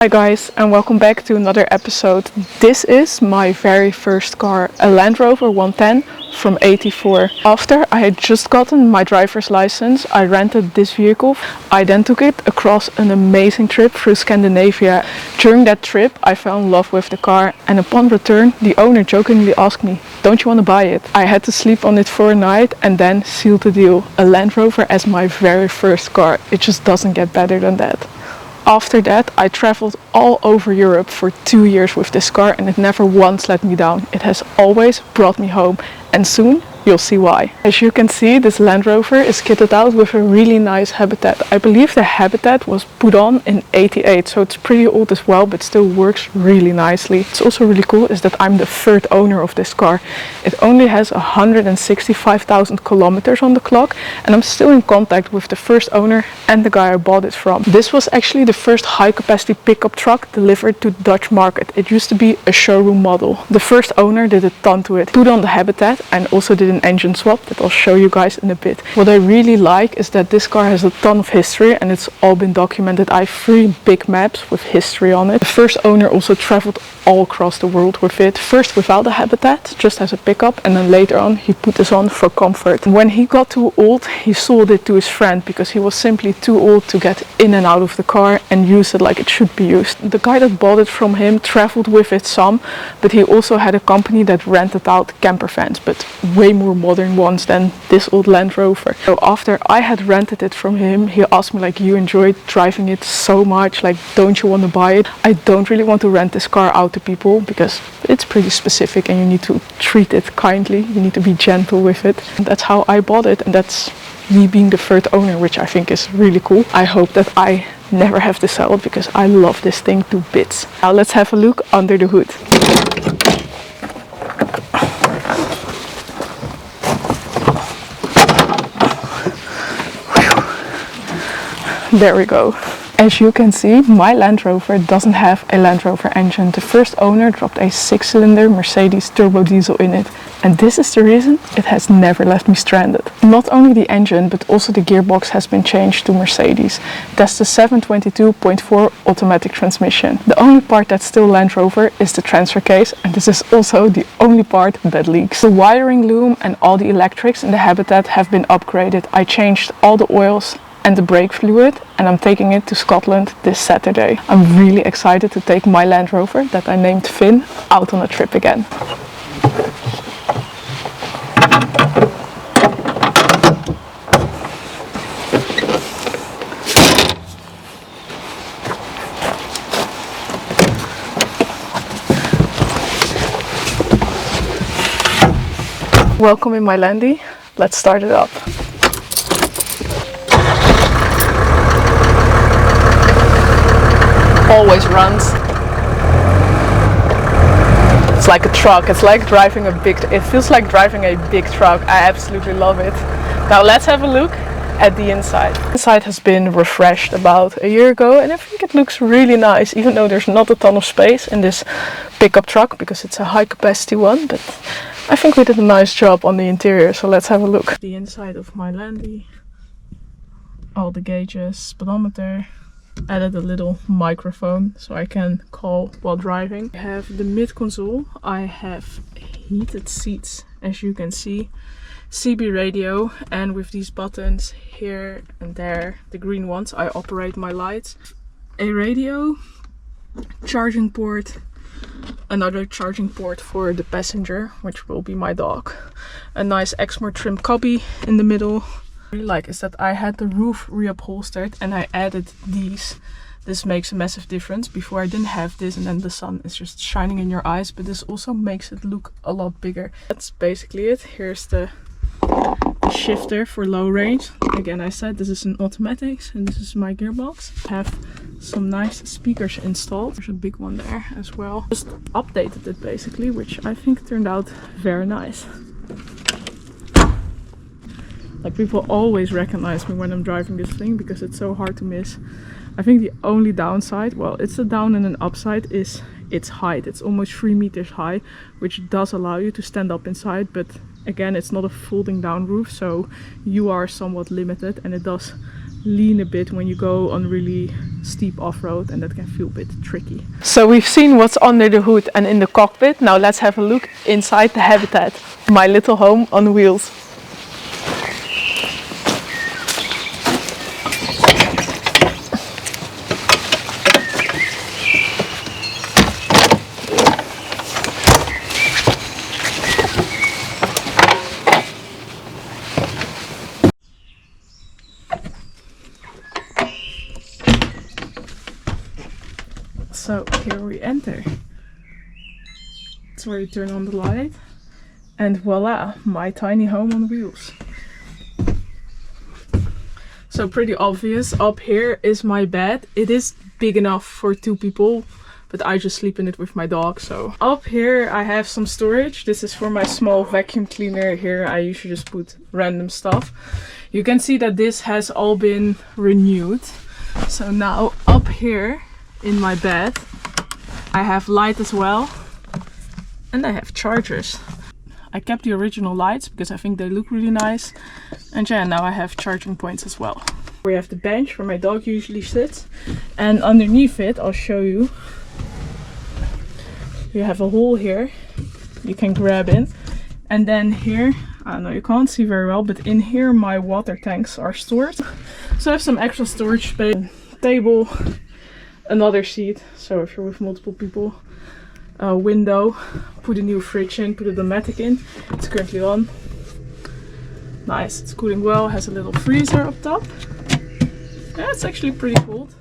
Hi guys, and welcome back to another episode. This is my very first car, a Land Rover 110 from '84. After I had just gotten my driver's license, I rented this vehicle. I then took it across an amazing trip through Scandinavia. During that trip, I fell in love with the car, and upon return, the owner jokingly asked me, "Don't you want to buy it?" I had to sleep on it for a night and then sealed the deal. A Land Rover as my very first car. It just doesn't get better than that. After that, I traveled all over Europe for 2 years with this car, and it never once let me down. It has always brought me home, and soon you'll see why. As you can see, this Land Rover is kitted out with a really nice habitat. I believe the habitat was put on in '88, so it's pretty old as well, but still works really nicely. It's also really cool is that I'm the third owner of this car. It only has 165,000 kilometers on the clock, and I'm still in contact with the first owner and the guy I bought it from. This was actually the first high-capacity pickup truck delivered to the Dutch market. It used to be a showroom model. The first owner did a ton to it, put on the habitat, and also did an engine swap that I'll show you guys in a bit. What I really like is that this car has a ton of history, and it's all been documented. I have 3 big maps with history on it. The first owner also traveled all across the world with it. First without the habitat, just as a pickup, and then later on he put this on for comfort. When he got too old, he sold it to his friend because he was simply too old to get in and out of the car and use it like it should be used. The guy that bought it from him traveled with it some, but he also had a company that rented out camper vans, but way more modern ones than this old Land Rover. So after I had rented it from him, he asked me like, "You enjoyed driving it so much, like don't you want to buy it?" I don't really want to rent this car out to people because it's pretty specific and you need to treat it kindly, you need to be gentle with it. And that's how I bought it, and that's me being the third owner, which I think is really cool. I hope that I never have to sell it because I love this thing to bits. Now let's have a look under the hood. There we go. As you can see, my Land Rover doesn't have a Land Rover engine. The first owner dropped a 6-cylinder Mercedes turbo diesel in it, and this is the reason it has never left me stranded. Not only the engine, but also the gearbox has been changed to Mercedes. That's the 722.4 automatic transmission. The only part that's still Land Rover is the transfer case, and this is also the only part that leaks. The wiring loom and all the electrics in the habitat have been upgraded. I changed all the oils and the brake fluid, and I'm taking it to Scotland this Saturday. I'm really excited to take my Land Rover that I named Finn out on a trip again. Welcome in my Landy. Let's start it up. Always runs. It's like a truck. It's like driving it feels like driving a big truck. I absolutely love it. Now let's have a look at the inside. The inside has been refreshed about a year ago, and I think it looks really nice, even though there's not a ton of space in this pickup truck because it's a high capacity one, but I think we did a nice job on the interior, so let's have a look. The inside of my Landy. All the gauges, speedometer. Added a little microphone so I can call while driving. I have the mid console. I have heated seats, as you can see, CB radio, and with these buttons here and there, the green ones, I operate my lights. A radio, charging port, another charging port for the passenger, which will be my dog, a nice Exmor trim cubby in the middle. Really like is that I had the roof reupholstered and I added these. This makes a massive difference. Before I didn't have this, and then the sun is just shining in your eyes, but this also makes it look a lot bigger. That's basically it. Here's the shifter for low range. Again, I said this is an automatic, and this is my gearbox. I have some nice speakers installed. There's a big one there as well. Just updated it basically, which I think turned out very nice. Like, people always recognize me when I'm driving this thing because it's so hard to miss. I think the only downside, well, it's a down and an upside, is its height. It's almost 3 meters high, which does allow you to stand up inside, but again, it's not a folding down roof, so you are somewhat limited, and it does lean a bit when you go on really steep off-road, and that can feel a bit tricky. So we've seen what's under the hood and in the cockpit. Now let's have a look inside the Habitat, my little home on wheels. So here we enter. That's where you turn on the light, and voila, my tiny home on wheels. So pretty obvious, up here is my bed. It is big enough for 2 people, but I just sleep in it with my dog. So up here I have some storage. This is for my small vacuum cleaner. Here I usually just put random stuff. You can see that this has all been renewed. So now up here in my bed I have light as well, and I have chargers. I kept the original lights because I think they look really nice, and yeah, now I have charging points as well. We have the bench where my dog usually sits, and underneath it, I'll show you, you have a hole here you can grab in, and then here, I don't know, you can't see very well, but in here my water tanks are stored. So I have some extra storage space, table, another seat, so if you're with multiple people, a window, put a new fridge in, put a Dometic in, it's currently on. Nice, it's cooling well, has a little freezer up top. Yeah, it's actually pretty cold.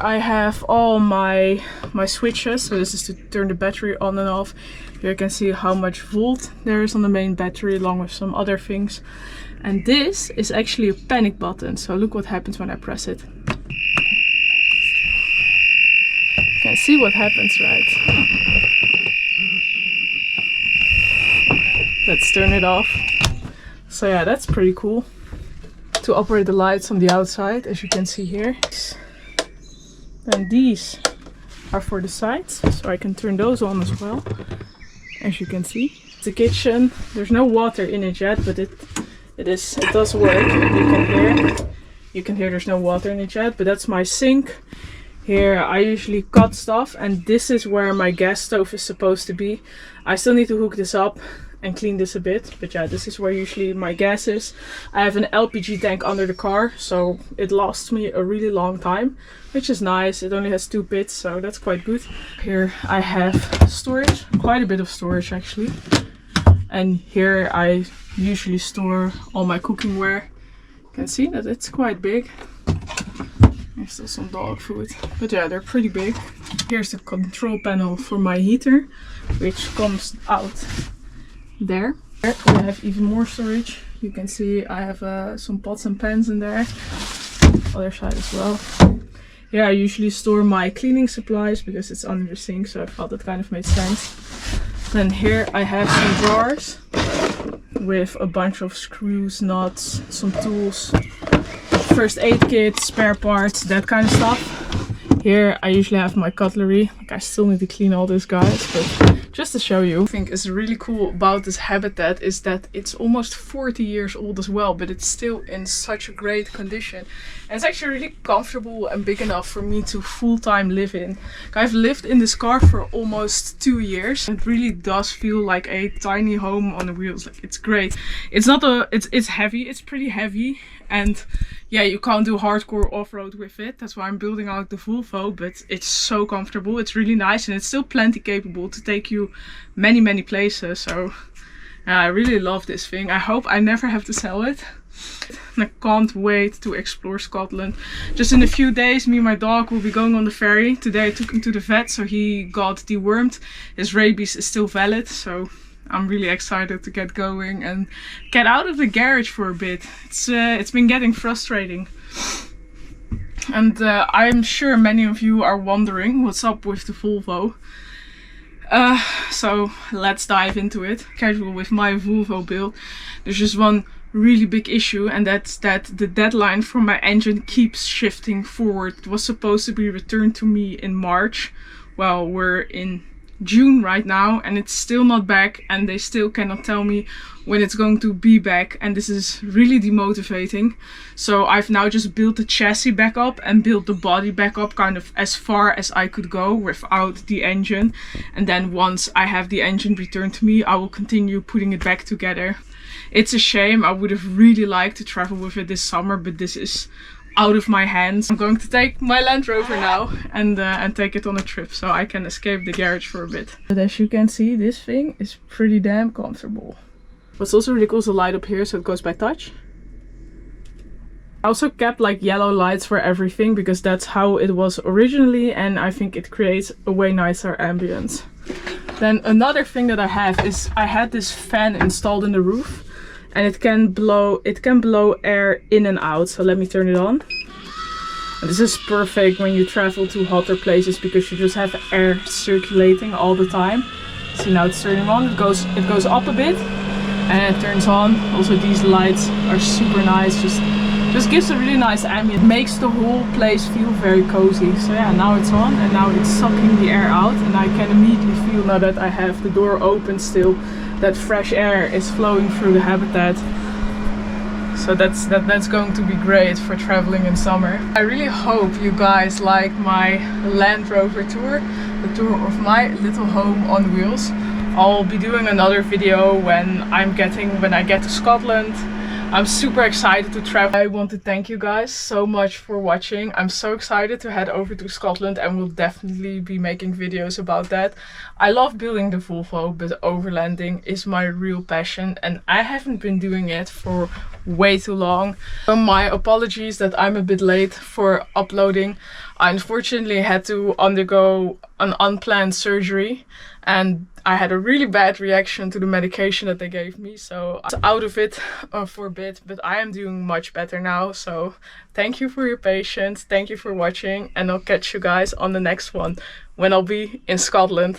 I have all my switches, so this is to turn the battery on and off. Here you can see how much volt there is on the main battery, along with some other things. And this is actually a panic button, so look what happens when I press it. You can see what happens, right? Let's turn it off. So yeah, that's pretty cool. To operate the lights on the outside, as you can see here. Then these are for the sides, so I can turn those on as well, as you can see. The kitchen, there's no water in it yet, but it does work. You can hear there's no water in it yet, but that's my sink. Here I usually cut stuff, and this is where my gas stove is supposed to be. I still need to hook this up and clean this a bit, but yeah, this is where usually my gas is. I have an LPG tank under the car, so it lasts me a really long time, which is nice. It only has 2 pits, so that's quite good. Here I have storage, quite a bit of storage actually. And here I usually store all my cookingware. You can see that it's quite big. There's still some dog food, but yeah, they're pretty big. Here's the control panel for my heater, which comes out there. There we have even more storage. You can see I have some pots and pans in there. Other side as well. Yeah, I usually store my cleaning supplies because it's under the sink, so I thought that kind of made sense. Then here I have some drawers with a bunch of screws, nuts, some tools, first aid kit, spare parts, that kind of stuff. Here I usually have my cutlery. Like, I still need to clean all this, guys, but just to show you. I think is really cool about this Habitat is that it's almost 40 years old as well, but it's still in such a great condition. And it's actually really comfortable and big enough for me to full-time live in. I've lived in this car for almost 2 years. It really does feel like a tiny home on the wheels. Like, it's great. It's not it's heavy. It's pretty heavy, and yeah, you can't do hardcore off-road with it. That's why I'm building out the Volvo, but it's so comfortable. It's really nice, and it's still plenty capable to take you many places. So yeah, I really love this thing. I hope I never have to sell it. And I can't wait to explore Scotland. Just in a few days, me and my dog will be going on the ferry. Today I took him to the vet, so he got dewormed. His rabies is still valid, so I'm really excited to get going and get out of the garage for a bit. It's been getting frustrating. And I'm sure many of you are wondering what's up with the Volvo. So let's dive into it. Casual with my Volvo build. There's just one really big issue, and that's that the deadline for my engine keeps shifting forward. It was supposed to be returned to me in March. Well, we're in June right now and it's still not back, and they still cannot tell me when it's going to be back, and this is really demotivating. So I've now just built the chassis back up and built the body back up kind of as far as I could go without the engine, and then once I have the engine returned to me, I will continue putting it back together. It's a shame, I would have really liked to travel with it this summer, but this is out of my hands. I'm going to take my Land Rover now and take it on a trip so I can escape the garage for a bit. But as you can see, this thing is pretty damn comfortable. What's also really cool is the light up here, so it goes by touch. I also kept like yellow lights for everything because that's how it was originally, and I think it creates a way nicer ambience. Then another thing that I have is I had this fan installed in the roof, and it can blow air in and out. So let me turn it on. And this is perfect when you travel to hotter places because you just have air circulating all the time. See, now it's turning on. It goes up a bit and it turns on. Also these lights are super nice. Just gives a really nice ambient. Makes the whole place feel very cozy. So yeah, now it's on and now it's sucking the air out, and I can immediately feel now that I have the door open still that fresh air is flowing through the habitat. So that's going to be great for traveling in summer. I really hope you guys like my Land Rover tour, the tour of my little home on wheels. I'll be doing another video when I get to Scotland. I'm super excited to travel. I want to thank you guys so much for watching. I'm so excited to head over to Scotland and we'll definitely be making videos about that. I love building the Volvo, but overlanding is my real passion and I haven't been doing it for way too long. So my apologies that I'm a bit late for uploading. I unfortunately had to undergo an unplanned surgery and I had a really bad reaction to the medication that they gave me, so I was out of it for a bit, but I am doing much better now. So thank you for your patience, thank you for watching, and I'll catch you guys on the next one when I'll be in Scotland.